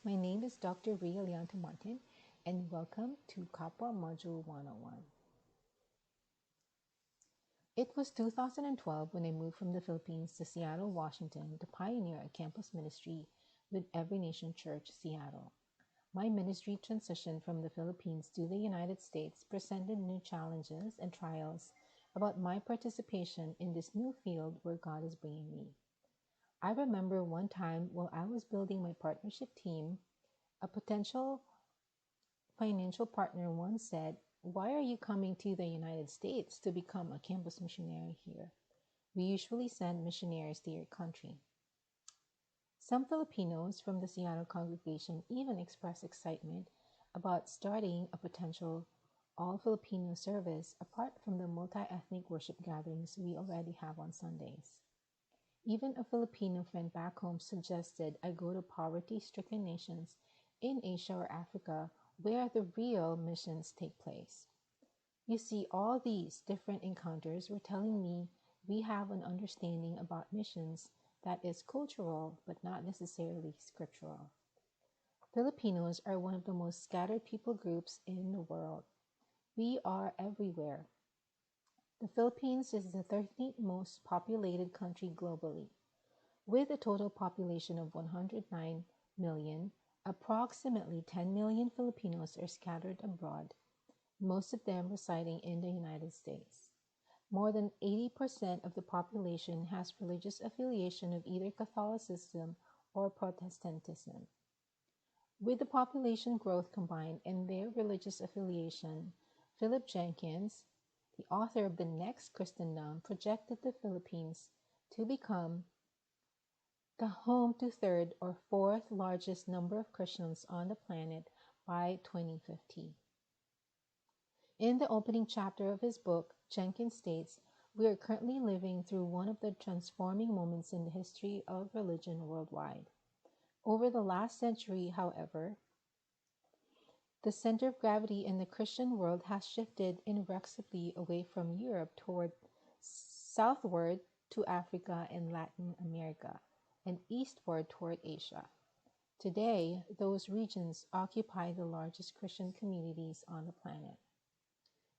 My name is Dr. Ria Leonta Martin, and welcome to Kapwa Module 101. It was 2012 when I moved from the Philippines to Seattle, Washington to pioneer a campus ministry with Every Nation Church, Seattle. My ministry transition from the Philippines to the United States presented new challenges and trials about my participation in this new field where God is bringing me. I remember one time while I was building my partnership team, a potential financial partner once said, "Why are you coming to the United States to become a campus missionary here? We usually send missionaries to your country." Some Filipinos from the Seattle congregation even expressed excitement about starting a potential all-Filipino service apart from the multi-ethnic worship gatherings we already have on Sundays. Even a Filipino friend back home suggested I go to poverty-stricken nations in Asia or Africa where the real missions take place. You see, all these different encounters were telling me we have an understanding about missions that is cultural but not necessarily scriptural. Filipinos are one of the most scattered people groups in the world. We are everywhere. The Philippines is the 13th most populated country globally. With a total population of 109 million, approximately 10 million Filipinos are scattered abroad, most of them residing in the United States. More than 80% of the population has religious affiliation of either Catholicism or Protestantism. With the population growth combined and their religious affiliation, Philip Jenkins, the author of The Next Christendom, projected the Philippines to become the home to third or fourth largest number of Christians on the planet by 2050. In the opening chapter of his book, Jenkins states, "We are currently living through one of the transforming moments in the history of religion worldwide. Over the last century, however, the center of gravity in the Christian world has shifted inexorably away from Europe toward southward to Africa and Latin America, and eastward toward Asia. Today, those regions occupy the largest Christian communities on the planet."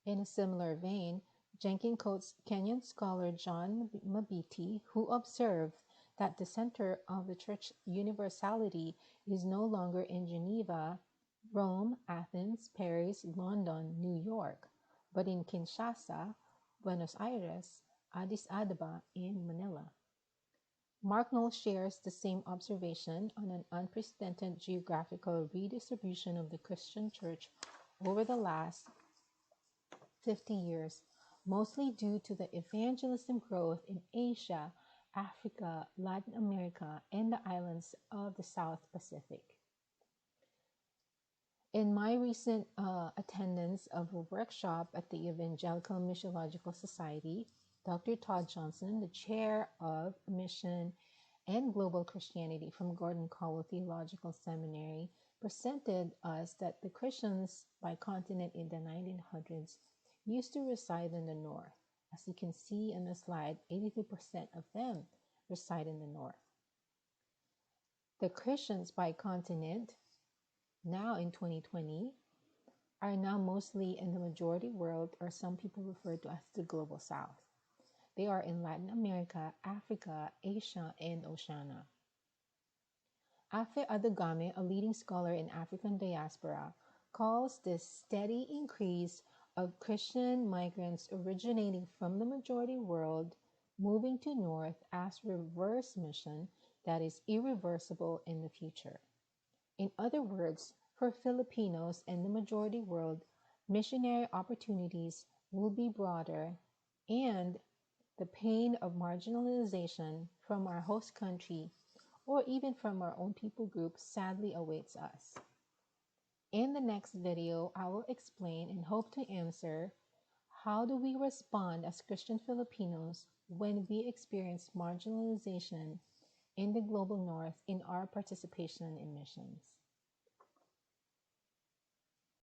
In a similar vein, Jenkins quotes Kenyan scholar John Mabiti, who observed that the center of the church universality is no longer in Geneva, Rome, Athens, Paris, London, New York, but in Kinshasa, Buenos Aires, Addis Ababa, and Manila. Mark Knoll shares the same observation on an unprecedented geographical redistribution of the Christian church over the last 50 years, mostly due to the evangelism growth in Asia, Africa, Latin America, and the islands of the South Pacific. In my recent attendance of a workshop at the Evangelical Missiological Society, Dr. Todd Johnson, the chair of Mission and Global Christianity from Gordon Cowell Theological Seminary, presented us that the Christians by continent in the 1900s used to reside in the north. As you can see in the slide, 83% of them reside in the north. The Christians by continent, now in 2020, are now mostly in the majority world, or some people refer to as the global south. They are in Latin America, Africa, Asia, and Oceania. Afe Adugame, a leading scholar in African diaspora, calls this steady increase of Christian migrants originating from the majority world moving to north as reverse mission that is irreversible in the future. In other words, for Filipinos and the majority world, missionary opportunities will be broader, and the pain of marginalization from our host country or even from our own people group sadly awaits us. In the next video, I will explain and hope to answer how do we respond as Christian Filipinos when we experience marginalization in the global north in our participation in missions.